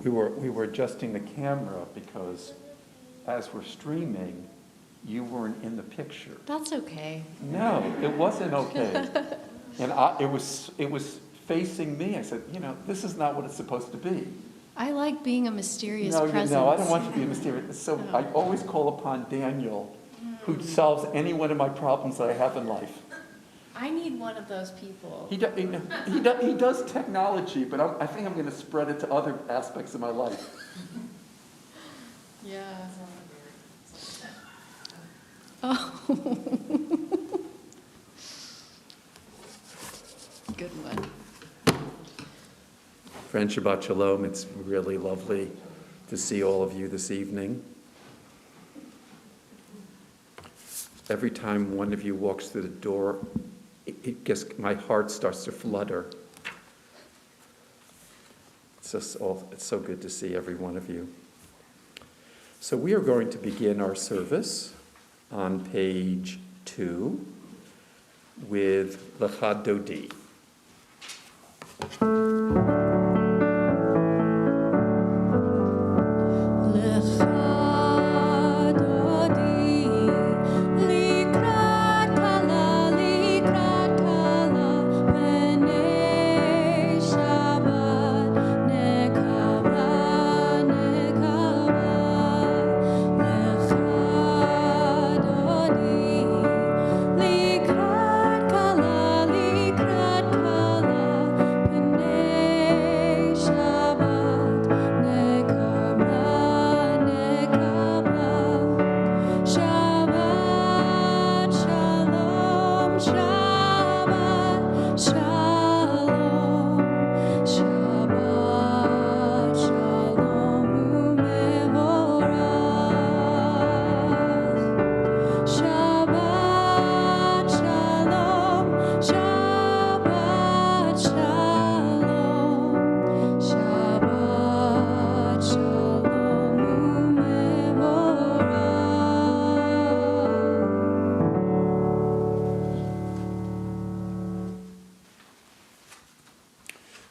we were adjusting the camera because as we're streaming, you weren't in the picture. That's okay. No, it wasn't okay. And it was facing me. I said, this is not what it's supposed to be. I like being a mysterious presence. No, I don't want you to be a mysterious. So no. I always call upon Daniel, who solves any one of my problems that I have in life. I need one of those people. He does technology, but I think I'm going to spread it to other aspects of my life. Yeah. Oh. Good one. Friend, Shabbat Shalom. It's really lovely to see all of you this evening. Every time one of you walks through the door, my heart starts to flutter. It's so good to see every one of you. So we are going to begin our service on page 2 with Lecha Dodi.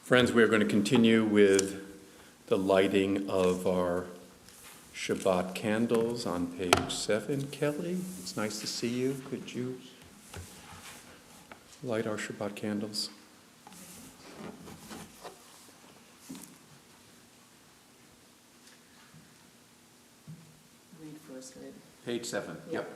Friends, we are going to continue with the lighting of our Shabbat candles on page 7. Kelly, it's nice to see you. Could you light our Shabbat candles? Read first, right? Page 7, yep.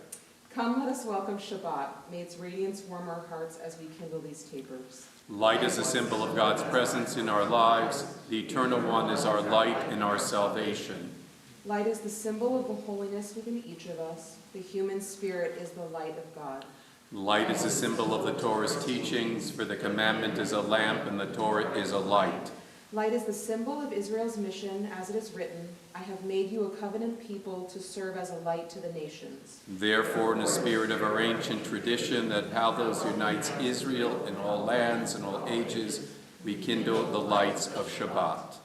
Come, let us welcome Shabbat. May its radiance warm our hearts as we kindle these tapers. Light is a symbol of God's presence in our lives. The Eternal One is our light and our salvation. Light is the symbol of the holiness within each of us. The human spirit is the light of God. Light is a symbol of the Torah's teachings, for the commandment is a lamp and the Torah is a light. Light is the symbol of Israel's mission, as it is written, I have made you a covenant people to serve as a light to the nations. Therefore, in the spirit of our ancient tradition that hallows unites Israel in all lands and all ages, we kindle the lights of Shabbat.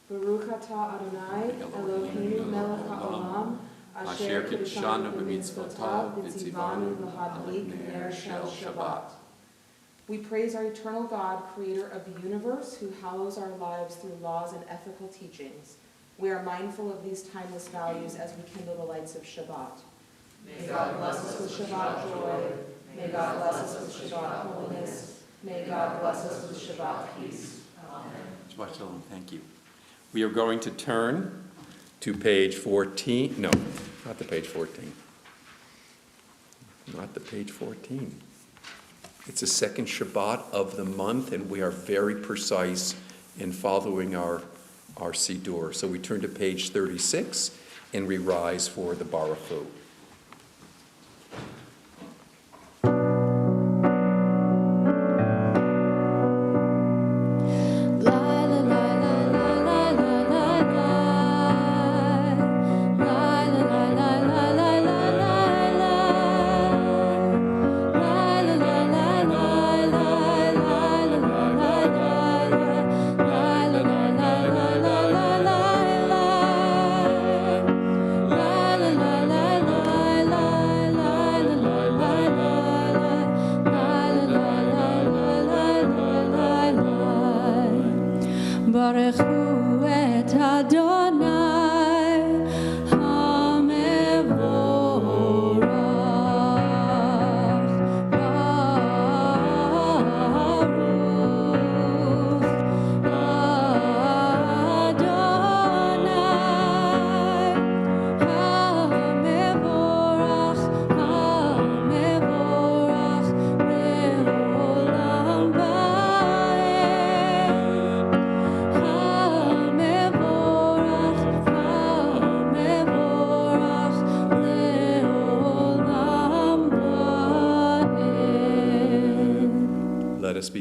Baruch atah Adonai, Eloheinu melech haolam, asher kiddushanu b'mitzvotav, v'tzivanu l'hadlik ner shel Shabbat. We praise our eternal God, creator of the universe, who hallows our lives through laws and ethical teachings. We are mindful of these timeless values as we kindle the lights of Shabbat. May God bless us with Shabbat joy. May God bless us with Shabbat holiness. May God bless us with Shabbat peace. Amen. Shabbat Shalom, thank you. We are going to turn to page 14. No, not the page 14. Not the page 14. It's the second Shabbat of the month, and we are very precise in following our Siddur. So we turn to page 36, and we rise for the Baruch Hu. La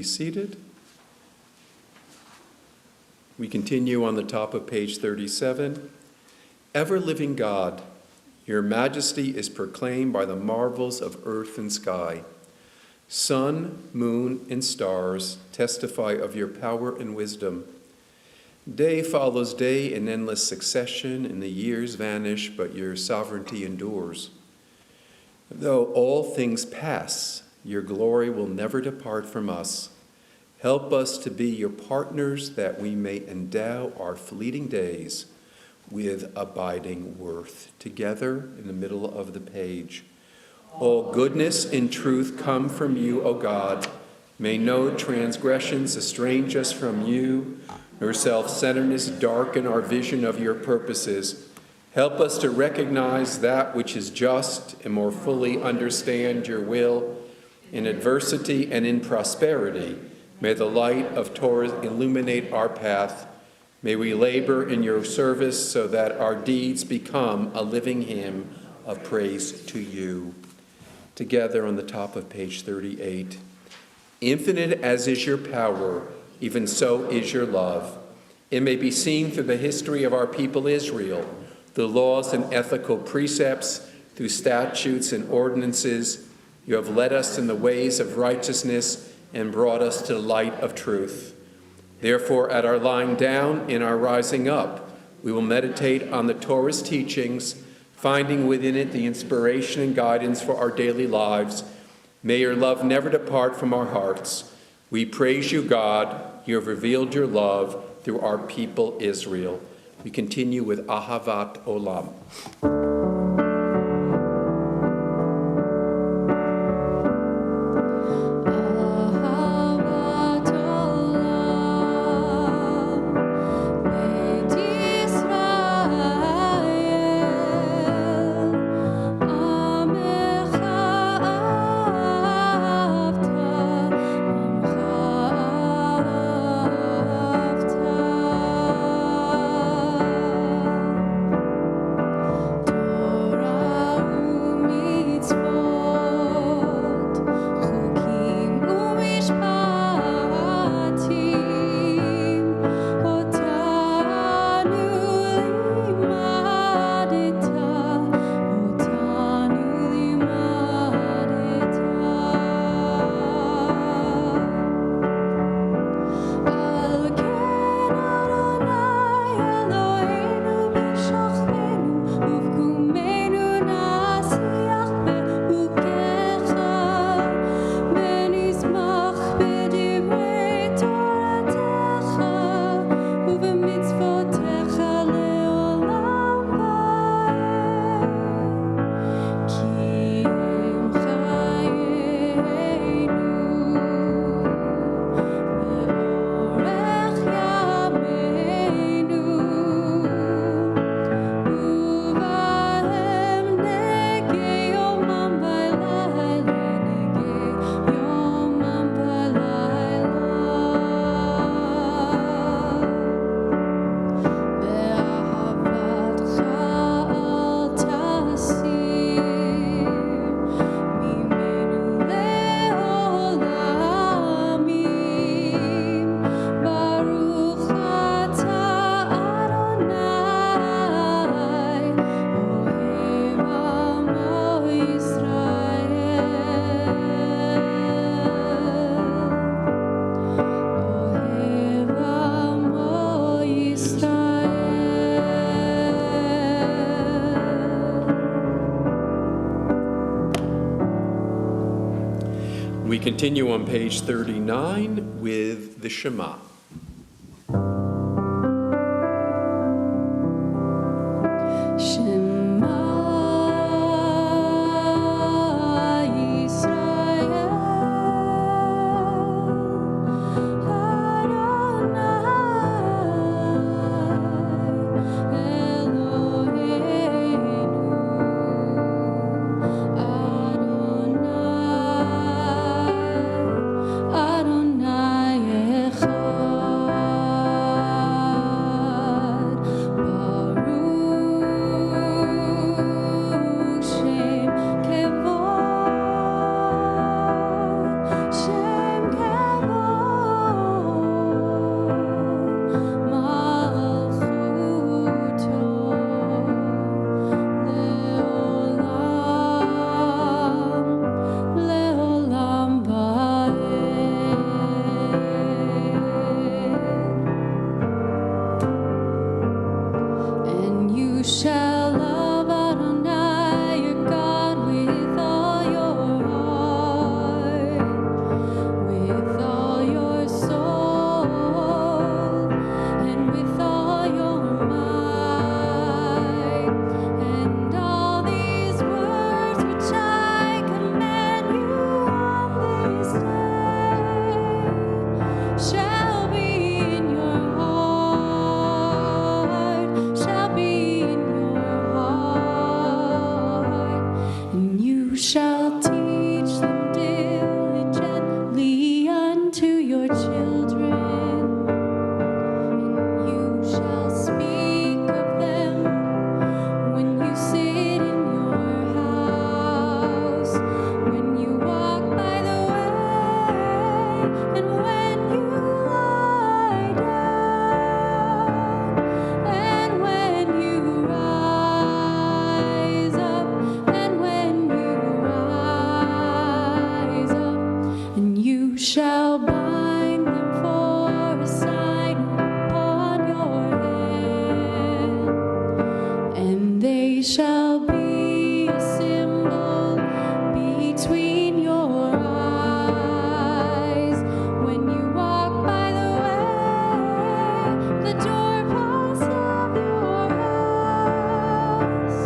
be seated. We continue on the top of page 37. Ever-living God, your majesty is proclaimed by the marvels of earth and sky. Sun, moon, and stars testify of your power and wisdom. Day follows day in endless succession, and the years vanish, but your sovereignty endures. Though all things pass, your glory will never depart from us. Help us to be your partners that we may endow our fleeting days with abiding worth. Together in the middle of the page. All goodness and truth come from you, O God. May no transgressions estrange us from you, nor self-centeredness darken our vision of your purposes. Help us to recognize that which is just and more fully understand your will. In adversity and in prosperity, may the light of Torah illuminate our path. May we labor in your service so that our deeds become a living hymn of praise to you. Together on the top of page 38. Infinite as is your power, even so is your love. It may be seen through the history of our people Israel, the laws and ethical precepts, through statutes and ordinances. You have led us in the ways of righteousness and brought us to the light of truth. Therefore, at our lying down and our rising up, we will meditate on the Torah's teachings, finding within it the inspiration and guidance for our daily lives. May your love never depart from our hearts. We praise you, God. You have revealed your love through our people Israel. We continue with Ahavat Olam. We continue on page 39 with the Shema. shall love Adonai your God with all your heart, with all your soul, and with all your might. And all these words which I command you on this day shall be in your heart, shall be in your heart, and you shall teach them diligently unto your children. You shall speak of them when you sit in your house, when you walk by the way, and when you lie down, and when you rise up, and when you rise up, and you shall bind them for a sign upon your hand, and they shall be a symbol between your eyes. When you walk by the way, the doorposts of your house,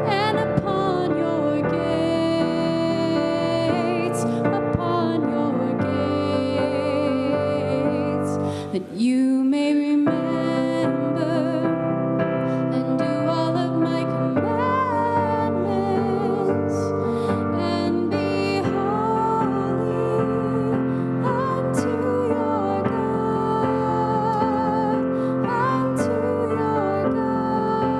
and upon your gates, that you may remember and do all of my commandments, and be holy unto your God, unto your God,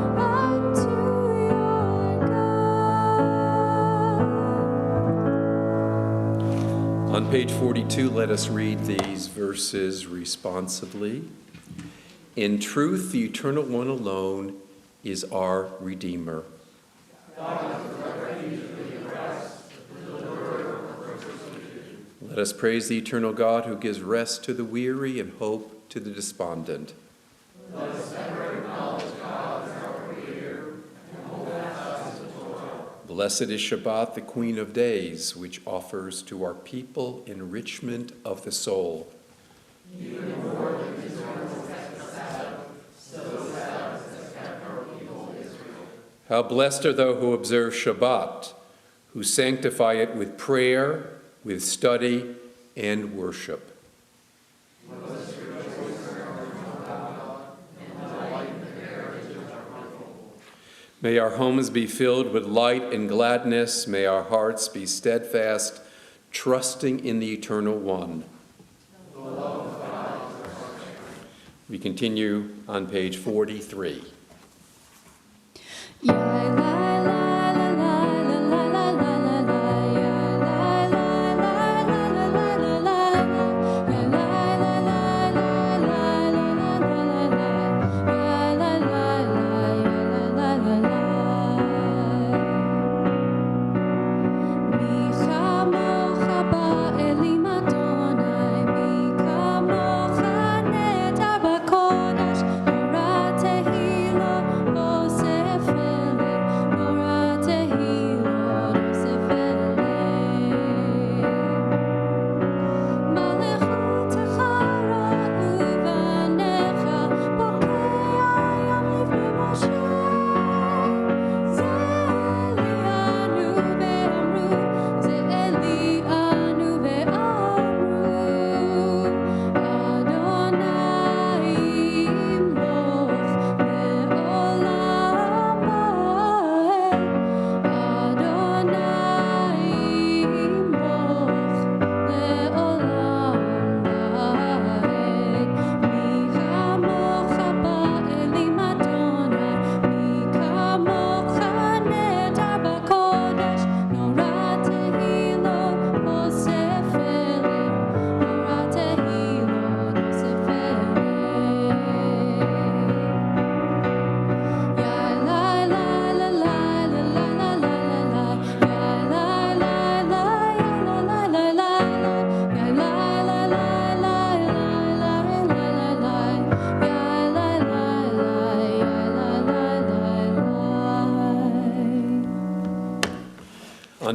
unto your God. On page 42, let us read these verses responsively. In truth, the Eternal One alone is our Redeemer. Let us praise the eternal God who gives rest to the weary and hope to the despondent. Blessed is Shabbat, the Queen of Days, which offers to our people enrichment of the soul. How blessed are those who observe Shabbat, who sanctify it with prayer, with study, and worship. May our homes be filled with light and gladness. May our hearts be steadfast, trusting in the Eternal One. We continue on page 43.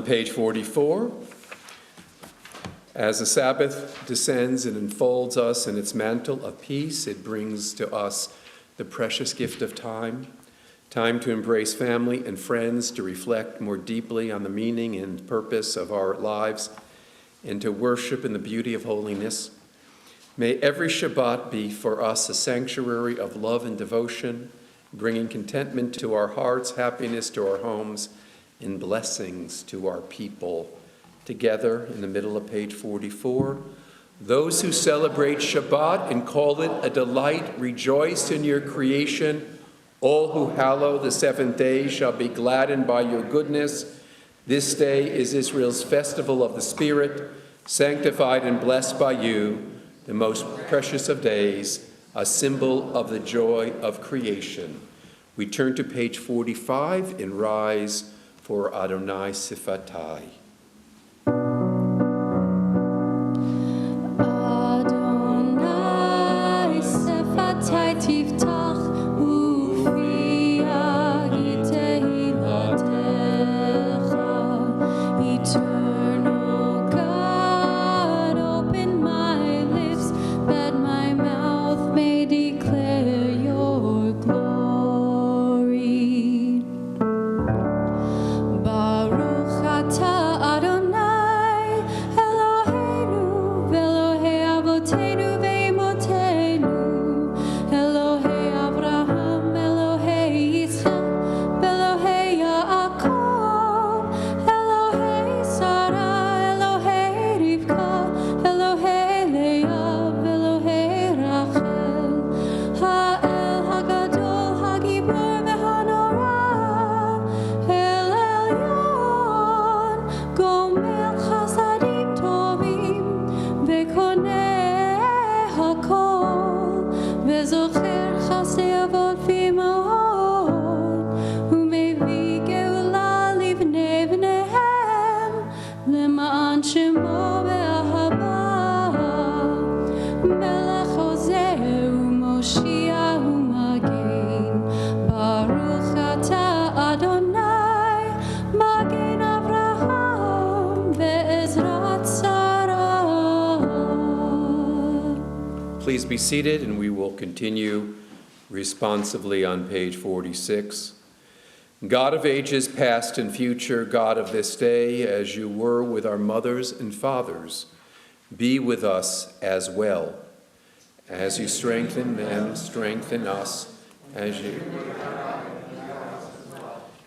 page 44, as the Sabbath descends and enfolds us in its mantle of peace, it brings to us the precious gift of time to embrace family and friends, to reflect more deeply on the meaning and purpose of our lives, and to worship in the beauty of holiness. May every Shabbat be for us a sanctuary of love and devotion, bringing contentment to our hearts, happiness to our homes, and blessings to our people. Together, in the middle of page 44, those who celebrate Shabbat and call it a delight rejoice in your creation. All who hallow the seventh day shall be gladdened by your goodness. This day is Israel's festival of the Spirit, sanctified and blessed by you, the most precious of days, a symbol of the joy of creation. We turn to page 45 and rise for Adonai Sifatai. Adonai Sifatai Tiftach Ufi Agitei Latecha. Eternal God, open my lips that my mouth may declare your glory. Baruch atah Adonai Eloheinu v'Elohei avoteinu ve'imotenu, Elohei Avraham, Elohei Yitzchak, v'Elohei Yaakov, Elohei Sarah, Elohei Rivka, Elohei Leah, v'Elohei Rachel, Ha'el Hagadol, Hagibor v'Hanora, El Elyon, Gomel Chasadim Tovim, Vekoneh Hakol, Vezocher Chasdei Avot V'Imahot, Umevii Geula Livnei Bneihem, Lema'an Shemo Be'ahava, Melech Hozeh u'Moshiach u'Magen. Baruch atah Adonai, Magen Avraham ve'ezrat Sarah. Please be seated, and we will continue responsively on page 46. God of ages past and future, God of this day, as you were with our mothers and fathers, be with us as well. As you strengthen them, strengthen us. As you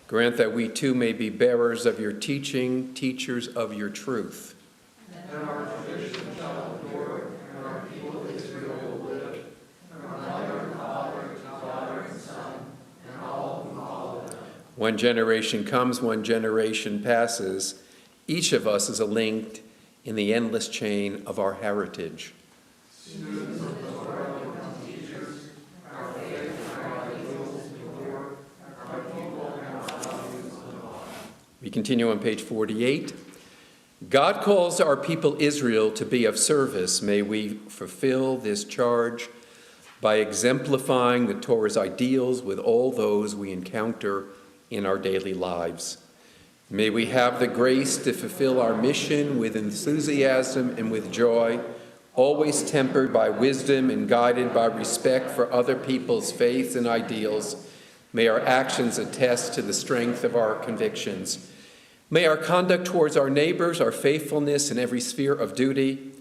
grant that we too may be bearers of your teaching, teachers of your truth. One generation comes, one generation passes. Each of us is a link in the endless chain of our heritage. We continue on page 48. God calls our people Israel to be of service. May we fulfill this charge by exemplifying the Torah's ideals with all those we encounter in our daily lives. May we have the grace to fulfill our mission with enthusiasm and with joy, always tempered by wisdom and guided by respect for other people's faiths and ideals. May our actions attest to the strength of our convictions. May our conduct towards our neighbors, our faithfulness in every sphere of duty,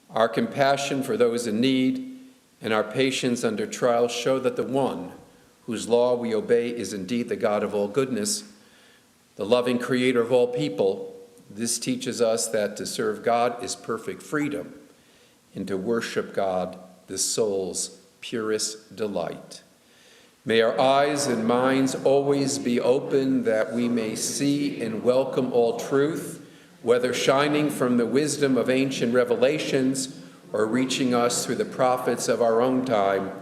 our compassion for those in need, and our patience under trial show that the one whose law we obey is indeed the God of all goodness, the loving creator of all people. This teaches us that to serve God is perfect freedom, and to worship God the soul's purest delight. May our eyes and minds always be open that we may see and welcome all truth, whether shining from the wisdom of ancient revelations or reaching us through the prophets of our own time.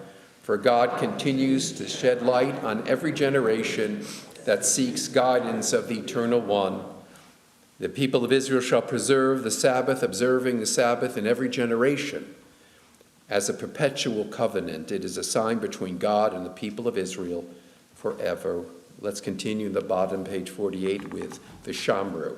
For God continues to shed light on every generation that seeks guidance of the Eternal One. The people of Israel shall preserve the Sabbath, observing the Sabbath in every generation. As a perpetual covenant, it is a sign between God and the people of Israel forever. Let's continue in the bottom, page 48, with the Shamru.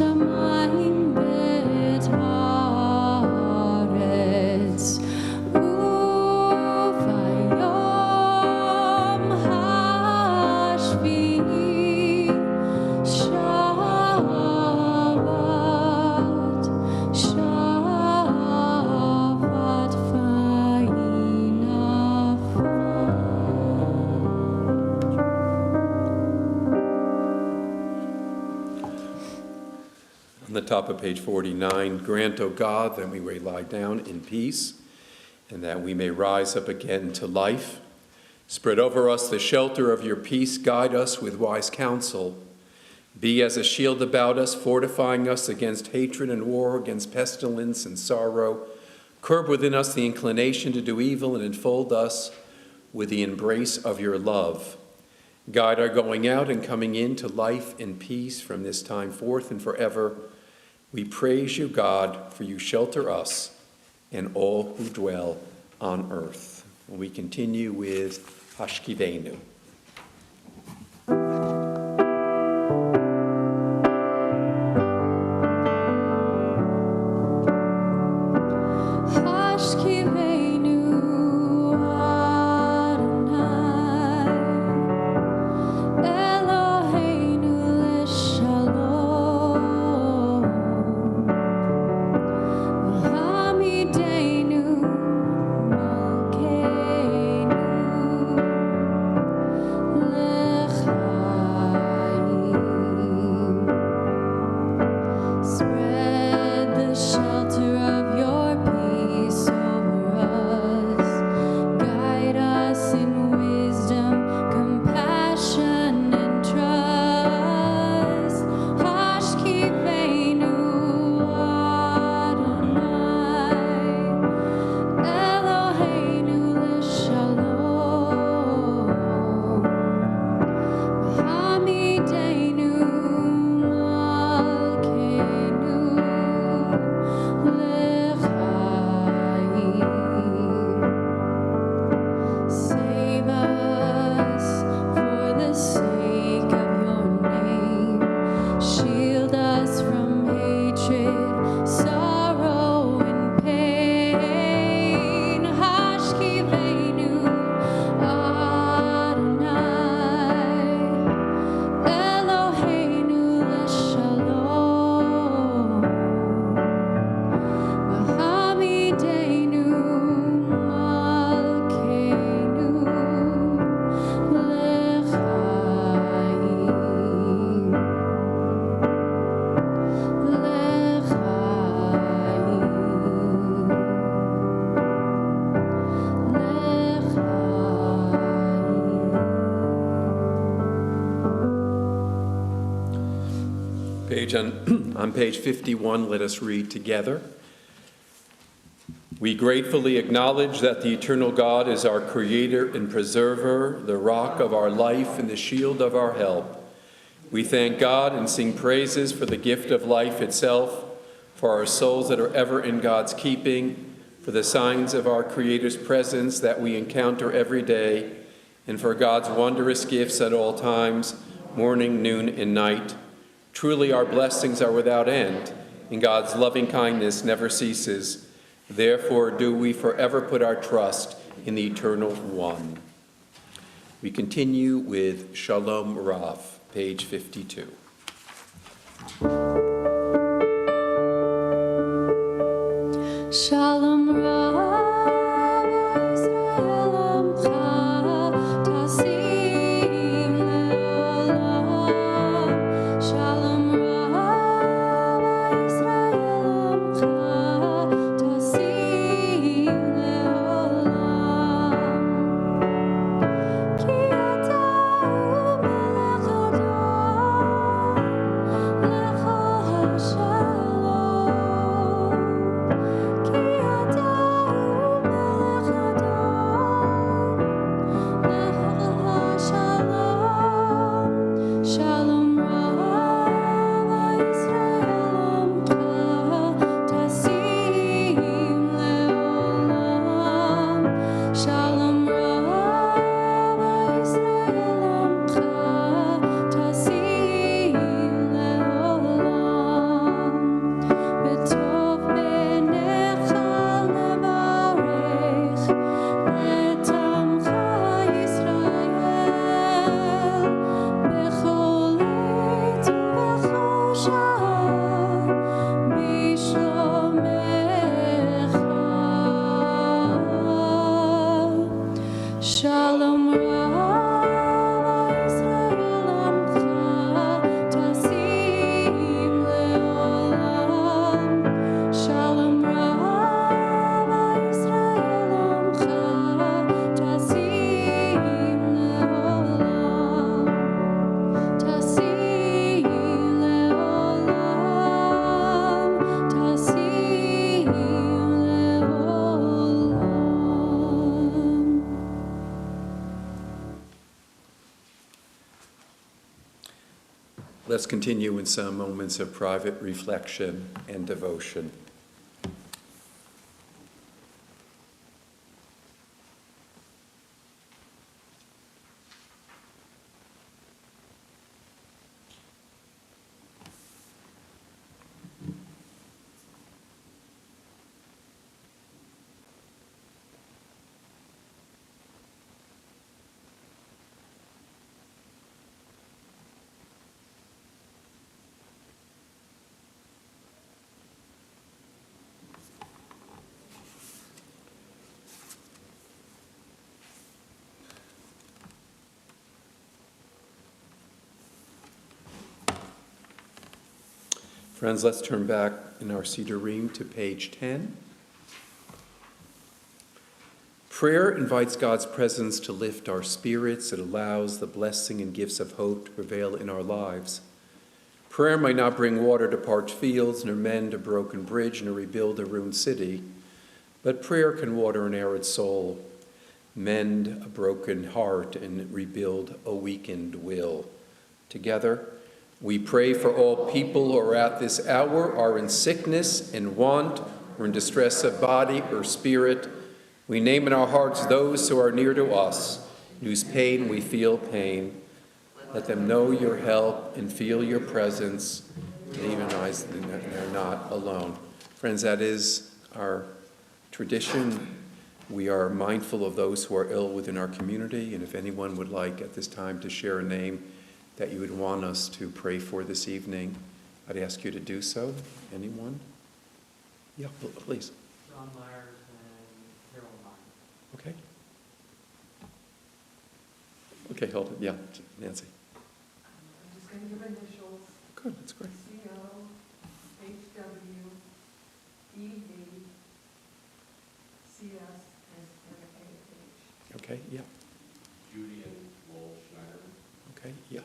shamayim b'taaretz, uvayom hashvi'i Shabbat, Shabbat On the top of page 49, grant, O God, that we may lie down in peace and that we may rise up again to life. Spread over us the shelter of your peace. Guide us with wise counsel. Be as a shield about us, fortifying us against hatred and war, against pestilence and sorrow. Curb within us the inclination to do evil and enfold us with the embrace of your love. Guide our going out and coming in to life and peace from this time forth and forever. We praise you, God, for you shelter us and all who dwell on earth. We continue with Hashkivenu. On page 51, let us read together. We gratefully acknowledge that the eternal God is our creator and preserver, the rock of our life and the shield of our help. We thank God and sing praises for the gift of life itself, for our souls that are ever in God's keeping, for the signs of our Creator's presence that we encounter every day, and for God's wondrous gifts at all times, morning, noon, and night. Truly our blessings are without end, and God's loving kindness never ceases. Therefore do we forever put our trust in the Eternal One. We continue with Shalom Rav, page 52. Shalom Rav Yisrael Amcha Tasim Le'olam. Shalom Rav Yisrael Amcha Tasim Le'olam. Ki ata hu melech Adon lecha let's continue in some moments of private reflection and devotion. Friends, let's turn back in our Seder Ream to page 10. Prayer invites God's presence to lift our spirits. It allows the blessing and gifts of hope to prevail in our lives. Prayer might not bring water to parched fields, nor mend a broken bridge, nor rebuild a ruined city, but prayer can water an arid soul, mend a broken heart, and rebuild a weakened will. Together, we pray for all people who are at this hour, are in sickness and want, or in distress of body or spirit. We name in our hearts those who are near to us, whose pain we feel pain. Let them know your help and feel your presence, and even realize that they're not alone. Friends, that is our tradition. We are mindful of those who are ill within our community, and if anyone would like at this time to share a name that you would want us to pray for this evening, I'd ask you to do so. Anyone? Yeah, please. John Myers and Carol Myers. Okay. Okay, hold it. Yeah, Nancy. I'm just going to give initials. Good, that's great. CO, HW, EV, CS, and AH. Okay, yeah. Judy and Lowell Schneider. Okay, yeah.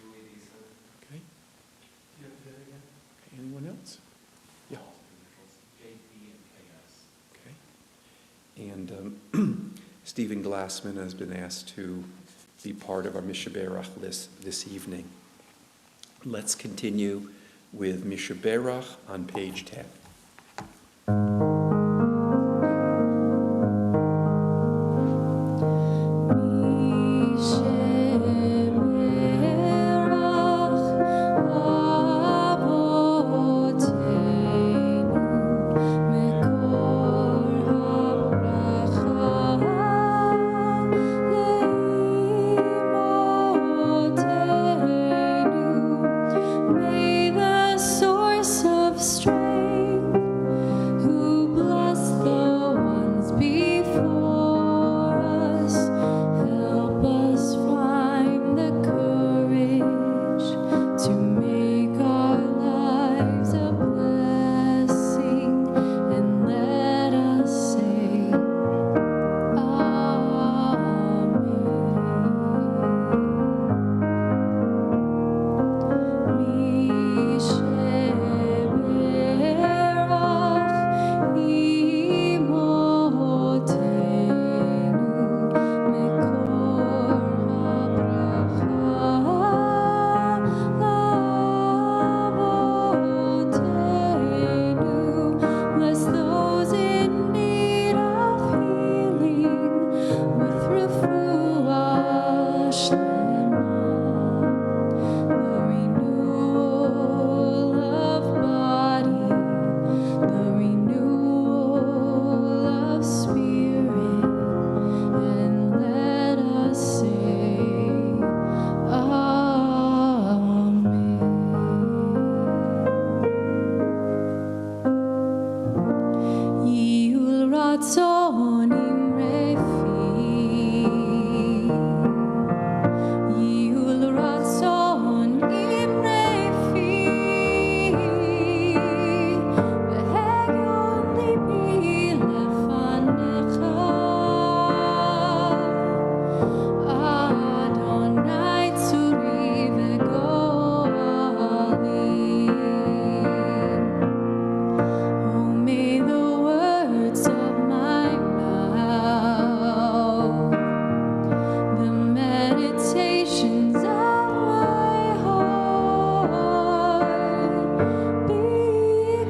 Julie Eason. Okay. Do you have to do it again? Okay, anyone else? Yeah. JP and KS. Okay. And Stephen Glassman has been asked to be part of our Mishaberach list this evening. Let's continue with Mishaberach on page 10. May the source of strength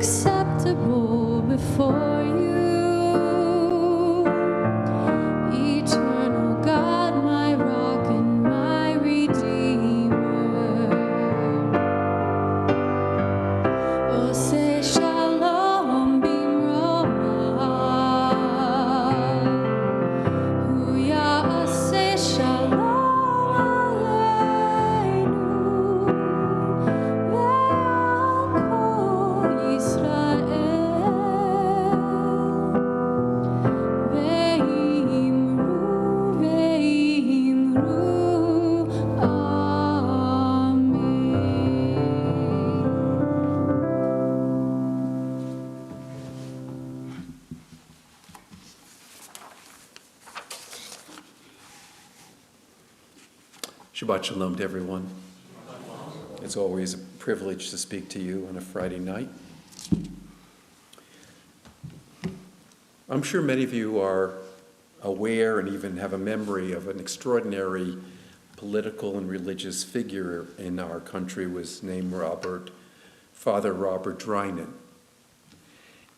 acceptable before you. Eternal God, my rock and my redeemer. Oh, say shalom bimroah. Huya, say shalom aleinu. Ve'al kol Yisrael. Ve'imru, ve'imru, amen. Shabbat shalom to everyone. It's always a privilege to speak to you on a Friday night. I'm sure many of you are aware and even have a memory of an extraordinary political and religious figure in our country was named Father Robert Drinan.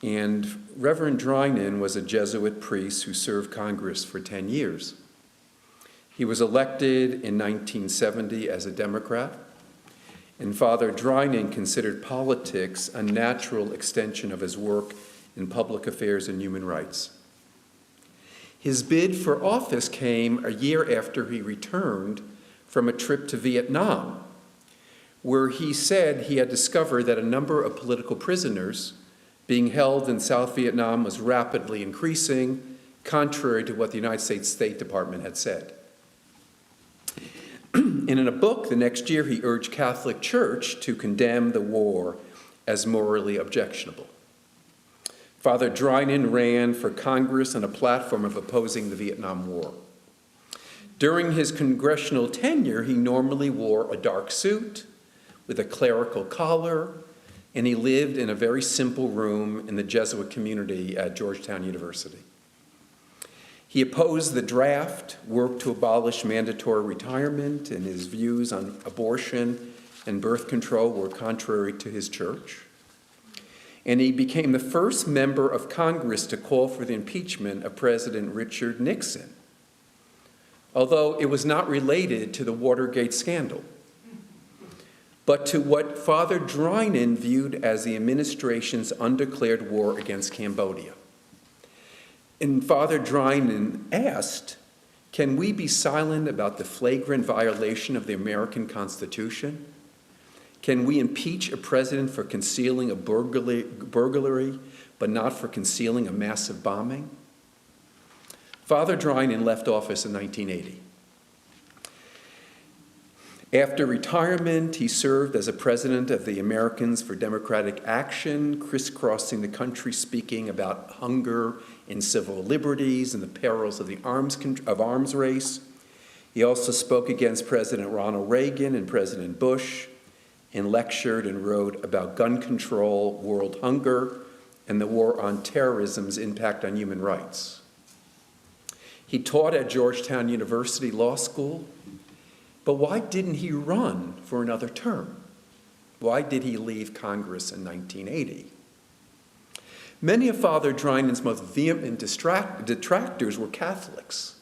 And Reverend Drinan was a Jesuit priest who served Congress for 10 years. He was elected in 1970 as a Democrat, and Father Drinan considered politics a natural extension of his work in public affairs and human rights. His bid for office came a year after he returned from a trip to Vietnam, where he said he had discovered that a number of political prisoners being held in South Vietnam was rapidly increasing, contrary to what the United States State Department had said. And in a book the next year, he urged Catholic Church to condemn the war as morally objectionable. Father Drinan ran for Congress on a platform of opposing the Vietnam War. During his congressional tenure, he normally wore a dark suit with a clerical collar, and he lived in a very simple room in the Jesuit community at Georgetown University. He opposed the draft, worked to abolish mandatory retirement, and his views on abortion and birth control were contrary to his church. And he became the first member of Congress to call for the impeachment of President Richard Nixon, although it was not related to the Watergate scandal, but to what Father Drinan viewed as the administration's undeclared war against Cambodia. And Father Drinan asked, can we be silent about the flagrant violation of the American Constitution? Can we impeach a president for concealing a burglary, but not for concealing a massive bombing? Father Drinan left office in 1980. After retirement, he served as a president of the Americans for Democratic Action, crisscrossing the country speaking about hunger and civil liberties and the perils of the arms race. He also spoke against President Ronald Reagan and President Bush, and lectured and wrote about gun control, world hunger, and the war on terrorism's impact on human rights. He taught at Georgetown University Law School. But why didn't he run for another term? Why did he leave Congress in 1980? Many of Father Drinan's most vehement detractors were Catholics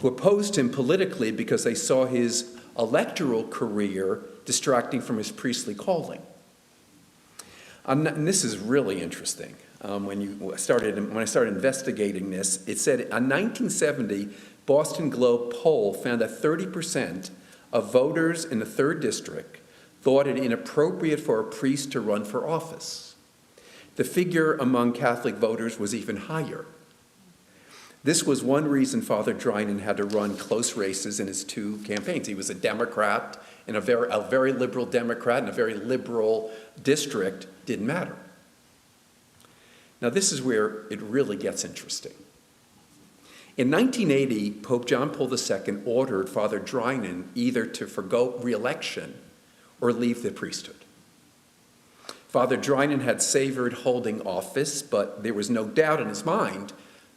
who opposed him politically because they saw his electoral career distracting from his priestly calling. And this is really interesting. When I started investigating this, it said in 1970, Boston Globe poll found that 30% of voters in the 3rd District thought it inappropriate for a priest to run for office. The figure among Catholic voters was even higher. This was one reason Father Drinan had to run close races in his 2 campaigns. He was a Democrat, and a very liberal Democrat in a very liberal district didn't matter. Now this is where it really gets interesting. In 1980, Pope John Paul II ordered Father Drinan either to forgo re-election or leave the priesthood. Father Drinan had savored holding office, but there was no doubt in his mind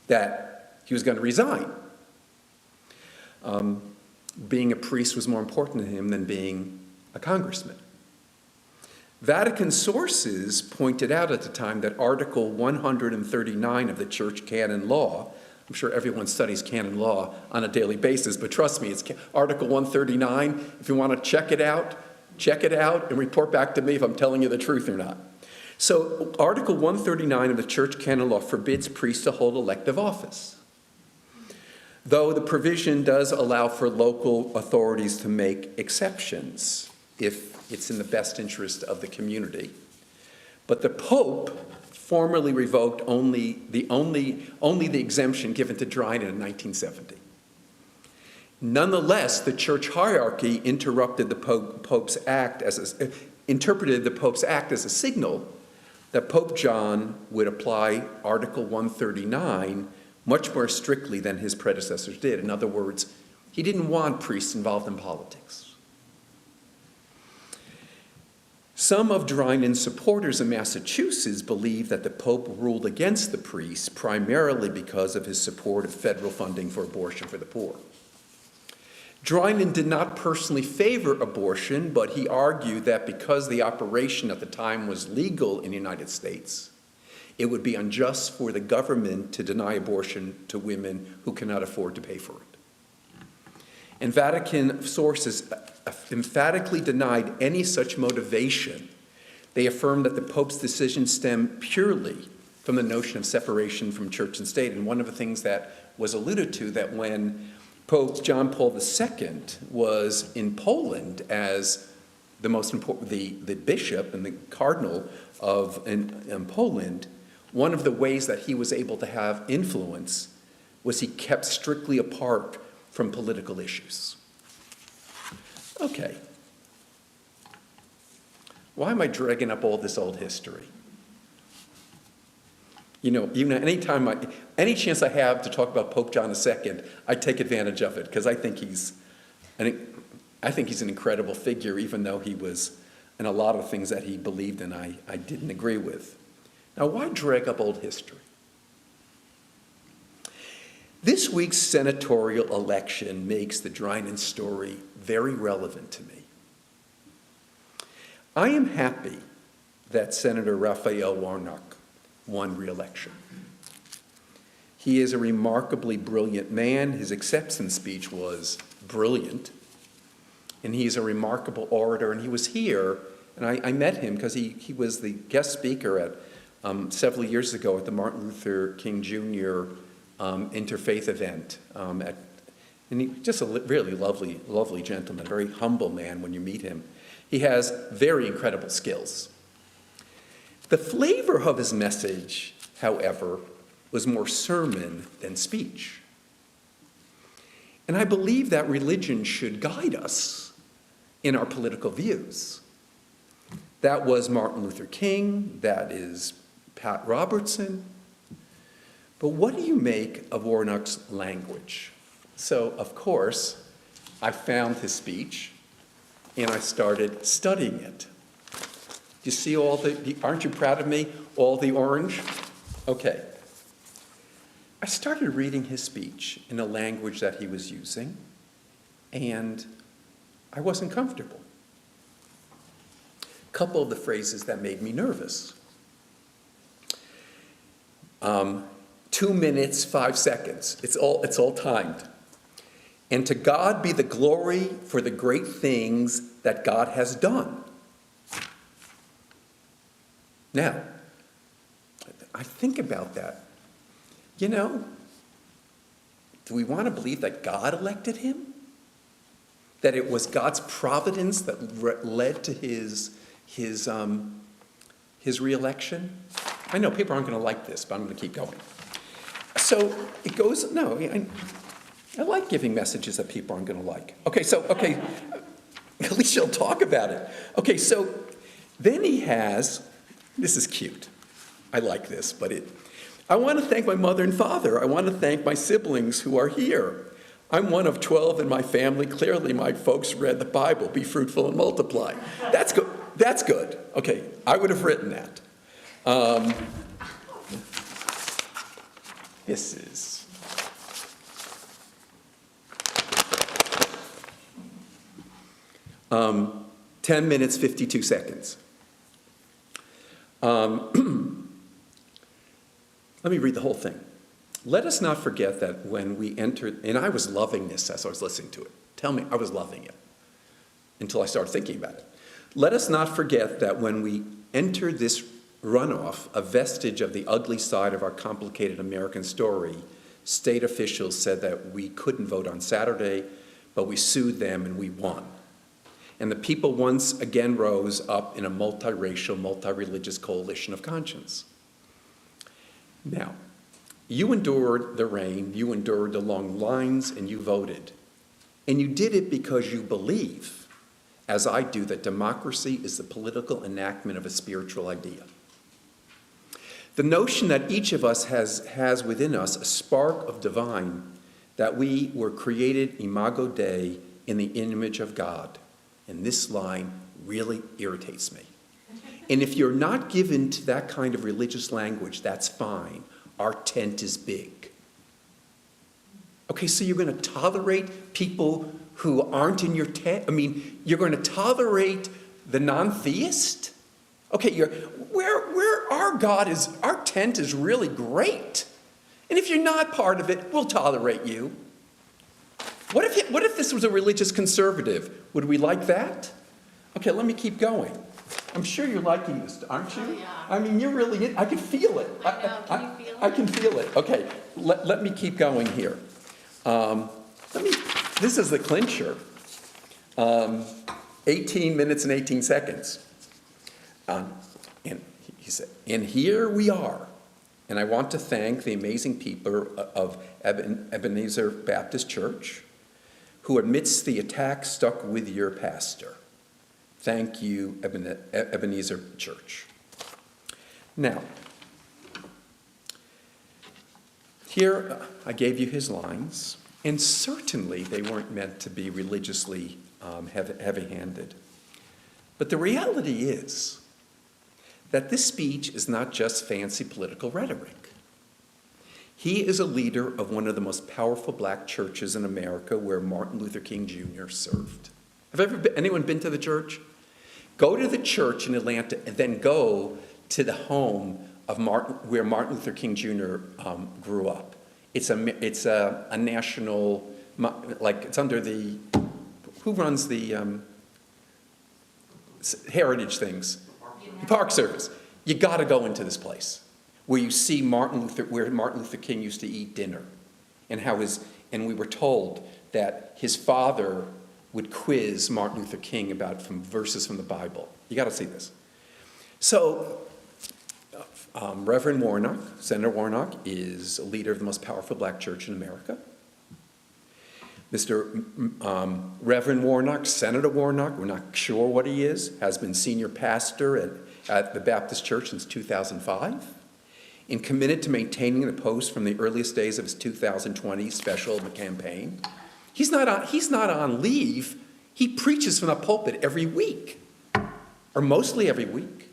that he was going to resign. Being a priest was more important to him than being a congressman. Vatican sources pointed out at the time that Article 139 of the Church Canon Law, I'm sure everyone studies canon law on a daily basis, but trust me, it's Article 139. If you want to check it out and report back to me if I'm telling you the truth or not. So Article 139 of the Church Canon Law forbids priests to hold elective office, though the provision does allow for local authorities to make exceptions if it's in the best interest of the community. But the Pope formally revoked only the exemption given to Dryden in 1970. Nonetheless, the church hierarchy interpreted the Pope's act as a signal that Pope John would apply Article 139 much more strictly than his predecessors did. In other words, he didn't want priests involved in politics. Some of Dryden's supporters in Massachusetts believe that the Pope ruled against the priests primarily because of his support of federal funding for abortion for the poor. Dryden did not personally favor abortion, but he argued that because the operation at the time was legal in the United States, it would be unjust for the government to deny abortion to women who cannot afford to pay for it. And Vatican sources emphatically denied any such motivation. They affirmed that the Pope's decision stemmed purely from the notion of separation from church and state. And one of the things that was alluded to, that when Pope John Paul II was in Poland as the most important, the bishop and the cardinal in Poland, one of the ways that he was able to have influence was he kept strictly apart from political issues. Okay. Why am I dragging up all this old history? You know, any chance I have to talk about Pope John II, I take advantage of it because I think he's an incredible figure, even though he was, and a lot of things that he believed in I didn't agree with. Now, why drag up old history? This week's senatorial election makes the Dryden story very relevant to me. I am happy that Senator Raphael Warnock won re-election. He is a remarkably brilliant man. His acceptance speech was brilliant. And he's a remarkable orator. And he was here, and I met him because he was the guest speaker at several years ago at the Martin Luther King Jr. Interfaith event. And he's just a really lovely gentleman, very humble man when you meet him. He has very incredible skills. The flavor of his message, however, was more sermon than speech. And I believe that religion should guide us in our political views. That was Martin Luther King, that is Pat Robertson. But what do you make of Warnock's language? So, of course, I found his speech and I started studying it. You see all aren't you proud of me? All the orange? Okay. I started reading his speech in a language that he was using, and I wasn't comfortable. A couple of the phrases that made me nervous. 2 minutes, 5 seconds. It's all timed. And to God be the glory for the great things that God has done. Now, I think about that. You know, do we want to believe that God elected him? That it was God's providence that led to his re-election? I know people aren't going to like this, but I'm going to keep going. So it goes, no, I like giving messages that people aren't going to like. Okay, at least you'll talk about it. Okay, so then he has, this is cute. I like this, but I want to thank my mother and father. I want to thank my siblings who are here. I'm one of 12 in my family. Clearly, my folks read the Bible. Be fruitful and multiply. That's good. That's good. Okay, I would have written that. This is... 10 minutes, 52 seconds. Let me read the whole thing. Let us not forget that when we entered, and I was loving this as I was listening to it. Tell me, I was loving it until I started thinking about it. Let us not forget that when we entered this runoff, a vestige of the ugly side of our complicated American story, state officials said that we couldn't vote on Saturday, but we sued them and we won. And the people once again rose up in a multiracial, multi-religious coalition of conscience. Now, you endured the rain, you endured the long lines, and you voted. And you did it because you believe, as I do, that democracy is the political enactment of a spiritual idea. The notion that each of us has within us a spark of divine, that we were created imago Dei in the image of God. And this line really irritates me. And if you're not given to that kind of religious language, that's fine. Our tent is big. Okay, so you're going to tolerate people who aren't in your tent? I mean, you're going to tolerate the non-theist? Okay, where our God is, our tent is really great. And if you're not part of it, we'll tolerate you. What if this was a religious conservative? Would we like that? Okay, let me keep going. I'm sure you're liking this, aren't you? Oh, yeah. I mean, you're really, I can feel it. I know, can you feel it? I can feel it. Okay, let me keep going here. This is the clincher. 18 minutes and 18 seconds. And he said, and here we are. And I want to thank the amazing people of Ebenezer Baptist Church, who amidst the attack stuck with your pastor. Thank you, Ebenezer Church. Now, here I gave you his lines, and certainly they weren't meant to be religiously heavy-handed. But the reality is that this speech is not just fancy political rhetoric. He is a leader of one of the most powerful black churches in America where Martin Luther King Jr. served. Anyone been to the church? Go to the church in Atlanta and then go to the home of where Martin Luther King Jr. Grew up. It's a national, like it's under the, who runs the heritage things? The Park Service. You got to go into this place where you see where Martin Luther King used to eat dinner, and and we were told that his father would quiz Martin Luther King about verses from the Bible. You got to see this. So, Reverend Warnock, Senator Warnock, is a leader of the most powerful black church in America. Reverend Warnock, Senator Warnock, we're not sure what he is, has been senior pastor at the Baptist Church since 2005, and committed to maintaining the post from the earliest days of his 2020 special campaign. He's not on leave. He preaches from the pulpit every week, or mostly every week.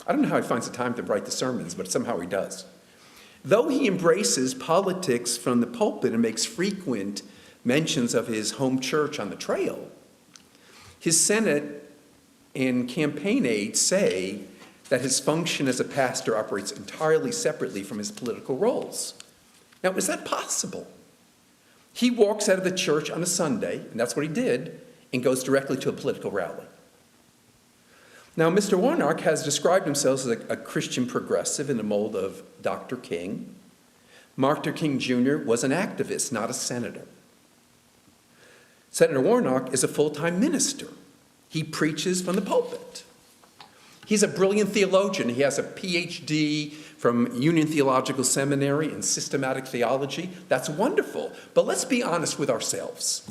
I don't know how he finds the time to write the sermons, but somehow he does. Though he embraces politics from the pulpit and makes frequent mentions of his home church on the trail, his Senate and campaign aides say that his function as a pastor operates entirely separately from his political roles. Now, is that possible? He walks out of the church on a Sunday, and that's what he did, and goes directly to a political rally. Now, Mr. Warnock has described himself as a Christian progressive in the mold of Dr. King. Martin Luther King Jr. was an activist, not a senator. Senator Warnock is a full-time minister. He preaches from the pulpit. He's a brilliant theologian. He has a PhD from Union Theological Seminary in systematic theology. That's wonderful. But let's be honest with ourselves.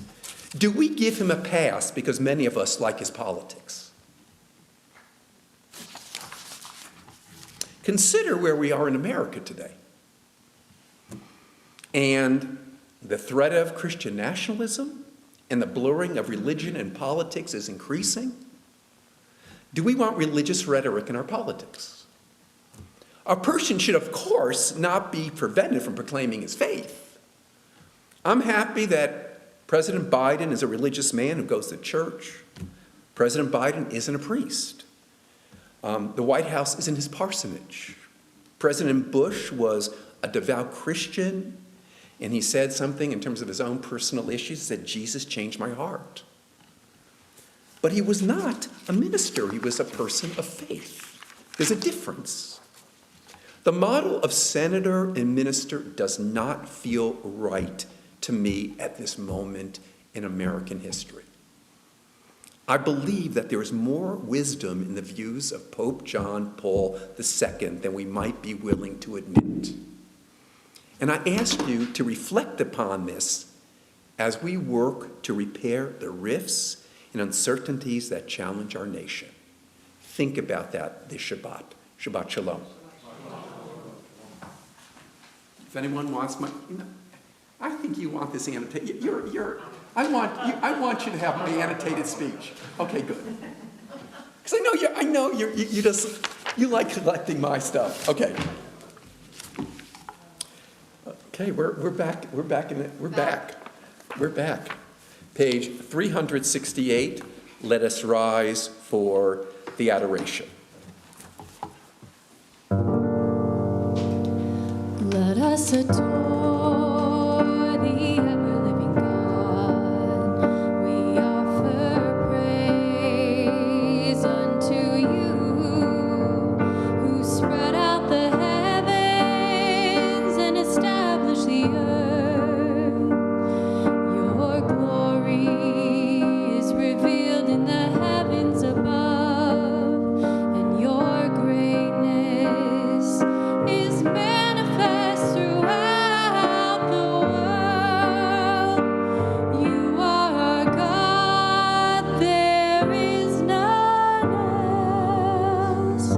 Do we give him a pass because many of us like his politics? Consider where we are in America today. And the threat of Christian nationalism and the blurring of religion and politics is increasing. Do we want religious rhetoric in our politics? A person should, of course, not be prevented from proclaiming his faith. I'm happy that President Biden is a religious man who goes to church. President Biden isn't a priest. The White House isn't his parsonage. President Bush was a devout Christian, and he said something in terms of his own personal issues. He said, Jesus changed my heart. But he was not a minister. He was a person of faith. There's a difference. The model of senator and minister does not feel right to me at this moment in American history. I believe that there is more wisdom in the views of Pope John Paul II than we might be willing to admit. And I ask you to reflect upon this as we work to repair the rifts and uncertainties that challenge our nation. Think about that this Shabbat. Shabbat Shalom. If anyone wants I think you want this annotated. I want you to have my annotated speech. Okay, good. Because I know you like collecting my stuff. Okay. Okay, we're back. Page 368. Let us rise for the adoration. Let us adore the ever-living God. We offer praise unto you, who spread out the heavens and established the earth. Your glory is revealed in the heavens above, and your greatness is manifest throughout the world. You are our God, there is none else.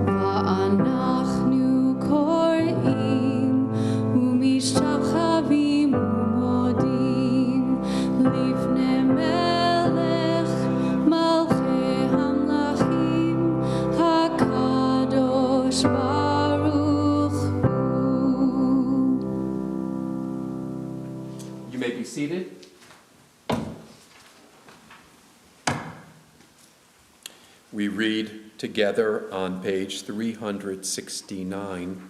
Va'anachnu korim u'mishachavim u'modim lifnei melech malchei hamlachim hakadosh baruch hu. You may be seated. We read together on page 369.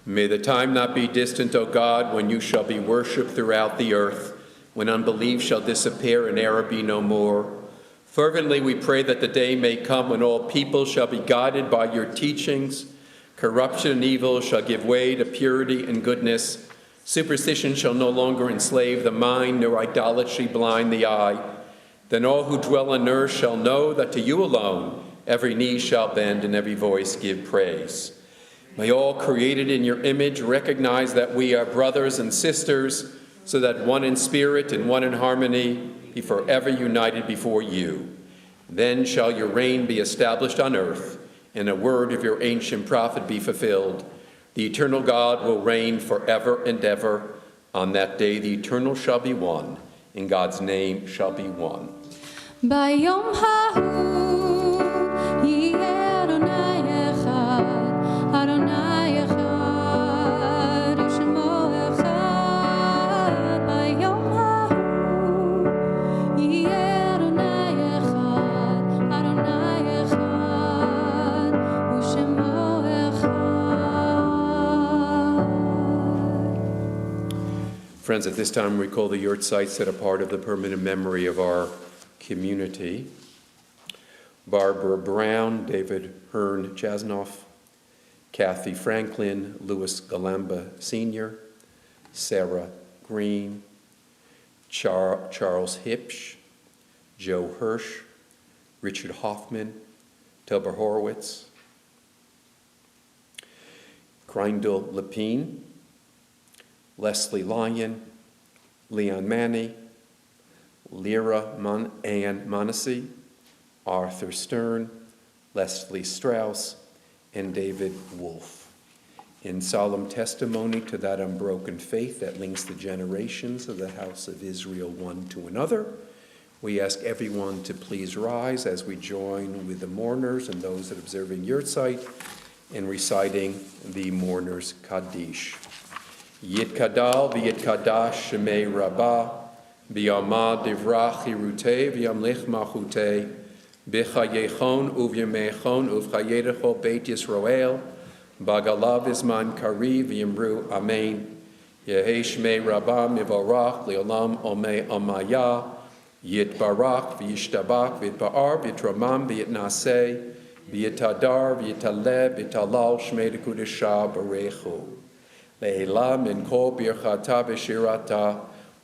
May the time not be distant, O God, when you shall be worshipped throughout the earth, when unbelief shall disappear and error be no more. Fervently we pray that the day may come when all people shall be guided by your teachings. Corruption and evil shall give way to purity and goodness. Superstition shall no longer enslave the mind, nor idolatry blind the eye. Then all who dwell on earth shall know that to you alone every knee shall bend and every voice give praise. May all created in your image recognize that we are brothers and sisters, so that one in spirit and one in harmony be forever united before you. Then shall your reign be established on earth, and a word of your ancient prophet be fulfilled. The eternal God will reign forever and ever. On that day the eternal shall be one, and God's name shall be one. Bayom hahu yeh Adonai echad, Adonai echad, u'shemo echad. Bayom hahu yeh Adonai echad, Adonai echad, u'shemo echad. Friends, at this time we recall the yurt sites that are part of the permanent memory of our community. Barbara Brown, David Hearn Jasnoff, Kathy Franklin, Louis Galamba Sr., Sarah Green, Charles Hipsch, Joe Hirsch, Richard Hoffman, Tober Horowitz, Greindl Lepine, Leslie Lyon, Leon Manny, Lyra Ann Monacy, Arthur Stern, Leslie Strauss, and David Wolfe. In solemn testimony to that unbroken faith that links the generations of the house of Israel one to another, we ask everyone to please rise as we join with the mourners and those that are observing yurtzeit in reciting the mourners' Kaddish. Yitkadal v'yitkadash shemei rabbah, B'yamad divrach hirutei v'yamlich machutei, B'chayechon uvyemechon uvchayedecho Beit Yisrael, Bagalav Izman Kari v'yimru Amen. Yehi Shmei Rabbah Mivorach Leolam Omei Amaya, Yitbarach v'yishtabach v'yitba'ar v'yitramam v'yitnaseh, v'yitadar v'yitaleh v'yitalal Shmei Dekudesha Barechu. Le'ela min kol birchata v'shirata,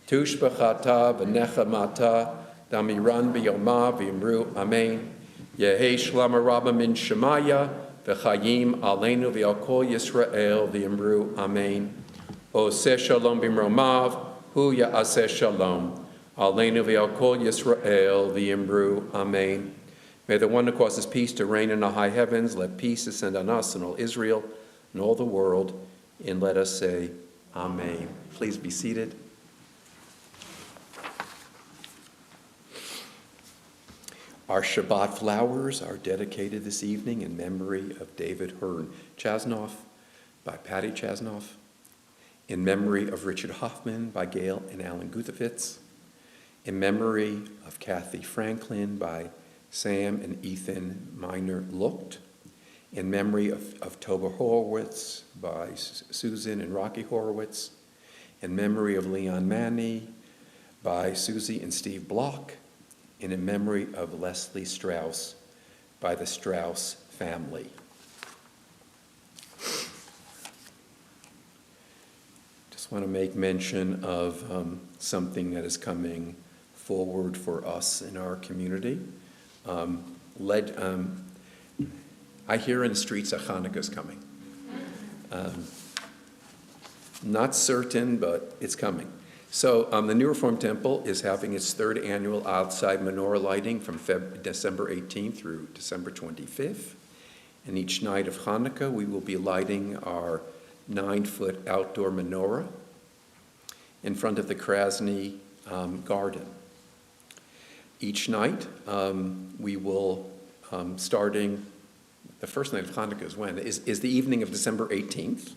tushbachata v'nechamata, damiran b'yoma v'yimru Amen. Yehi Shlama Rabba min Shemaya, v'chayim aleinu v'al kol Yisrael v'yimru Amen. Oseh shalom b'mromav, hu ya'aseh shalom. Aleinu v'al kol Yisrael v'yimru Amen. May the one who causes peace to reign in the high heavens, let peace descend on us and all Israel and all the world, and let us say, Amen. Please be seated. Our Shabbat flowers are dedicated this evening in memory of David Hearn Chasnoff by Patty Chasnoff, in memory of Richard Hoffman by Gail and Alan Guthevitz, in memory of Kathy Franklin by Sam and Ethan Miner Lucht, in memory of Toba Horowitz by Susan and Rocky Horowitz, in memory of Leon Manny by Susie and Steve Block, and in memory of Leslie Strauss by the Strauss family. Just want to make mention of something that is coming forward for us in our community. I hear in the streets that Hanukkah's coming. Not certain, but it's coming. So the New Reform Temple is having its third annual outside menorah lighting from December 18th through December 25th. And each night of Hanukkah, we will be lighting our 9-foot outdoor menorah in front of the Krasny garden. Each night, we will, starting the first night of Hanukkah is when? Is the evening of December 18th,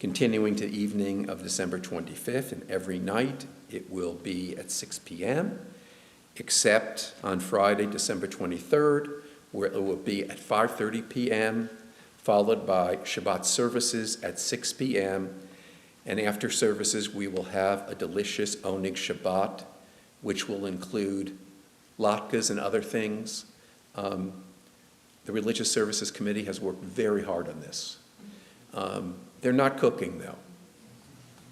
continuing to the evening of December 25th, and every night it will be at 6 p.m., except on Friday, December 23rd, where it will be at 5:30 p.m., followed by Shabbat services at 6 p.m., and after services we will have a delicious Oneg Shabbat, which will include latkes and other things. The Religious Services Committee has worked very hard on this. They're not cooking, though.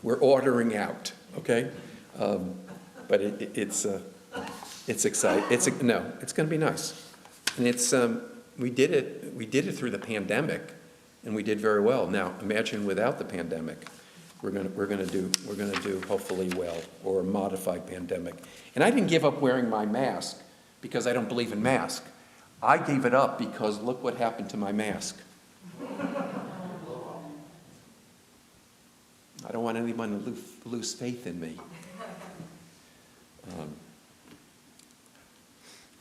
We're ordering out, okay? But it's exciting. It's going to be nice, and it's we did it through the pandemic, and we did very well. Now imagine without the pandemic, we're going to do hopefully well, or a modified pandemic. And I didn't give up wearing my mask because I don't believe in masks. I gave it up because look what happened to my mask. I don't want anyone to lose faith in me.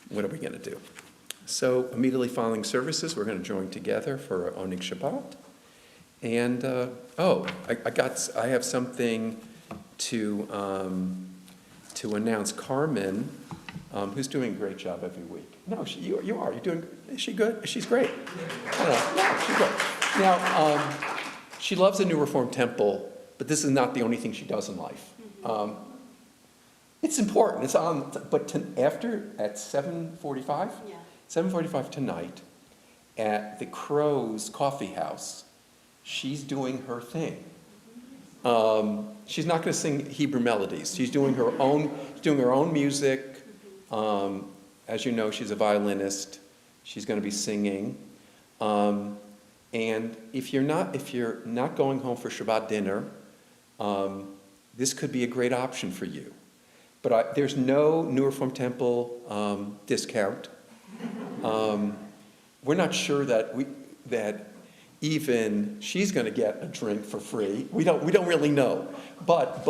What are we going to do? So immediately following services, we're going to join together for Oneg Shabbat. And I have something to announce. Carmen, who's doing a great job every week. No, you are. You're doing. Is she good? She's great. No, she's good. Now, she loves the New Reform Temple. But this is not the only thing she does in life. It's important. It's on. But after at 7:45, 7:45 tonight, at the Crow's Coffee House, she's doing her thing. She's not going to sing Hebrew melodies. She's doing her own music. As you know, she's a violinist. She's going to be singing. And if you're not going home for Shabbat dinner, this could be a great option for you. But there's no New Reform Temple discount. We're not sure that even she's going to get a drink for free. We don't really know. But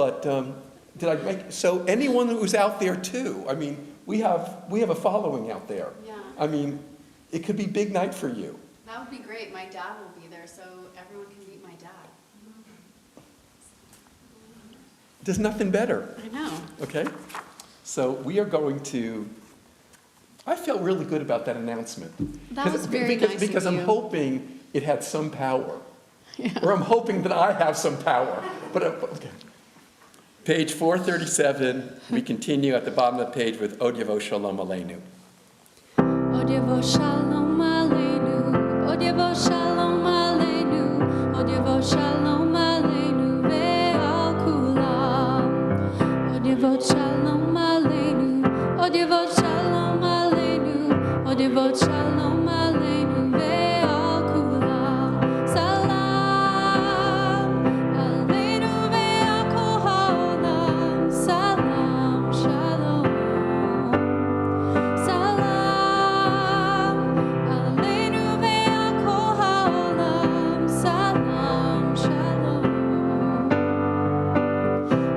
did I make so anyone who's out there too? I mean, we have a following out there. Yeah. I mean, it could be big night for you. That would be great. My dad will be there, so everyone can meet my dad. There's nothing better. I know. Okay? So we are going to I felt really good about that announcement. That was very nice of Because I'm you. hoping it had some power. Or I'm hoping that I have some power. But, okay. Page 437, we continue at the bottom of the page with Od Yavo Shalom Aleinu. Od Yavo Shalom Aleinu, Od Yavo Shalom Aleinu, Od Yavo Shalom Aleinu ve'al kulam. Od Yavo Shalom Aleinu, Od Yavo Shalom Aleinu, Od Yavo Shalom Aleinu ve'al kulam. Salam Aleinu ve'al kol ha'olam. Salam Shalom. Salam Aleinu ve'al kol ha'olam. Salam Shalom.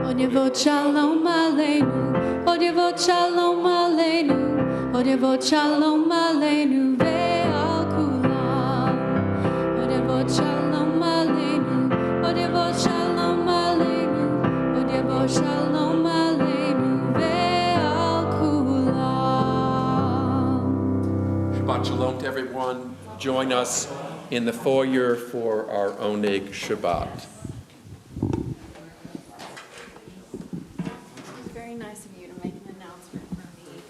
Od Yavot Shalom Aleinu, Od Yavot Shalom Aleinu, Od Yavot Shalom Aleinu ve'al kulam. Od Yavot Shalom Aleinu, Od Yavot Shalom Aleinu, Od Yavot Shalom Aleinu ve'al kulam. Shabbat Shalom to everyone. Join us in the foyer for our Oneg Shabbat. It was very nice of you to make an announcement for me.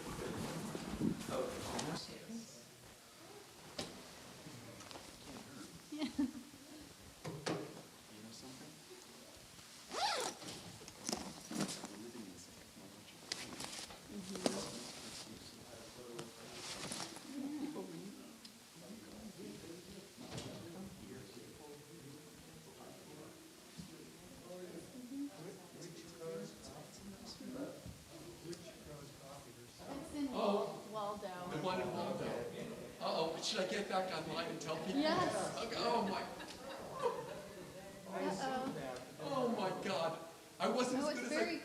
It's in Waldo. Uh-oh, should I get back online and tell people? Yes. Oh my, Uh-oh. oh my God. I wasn't Oh, as it's good as I very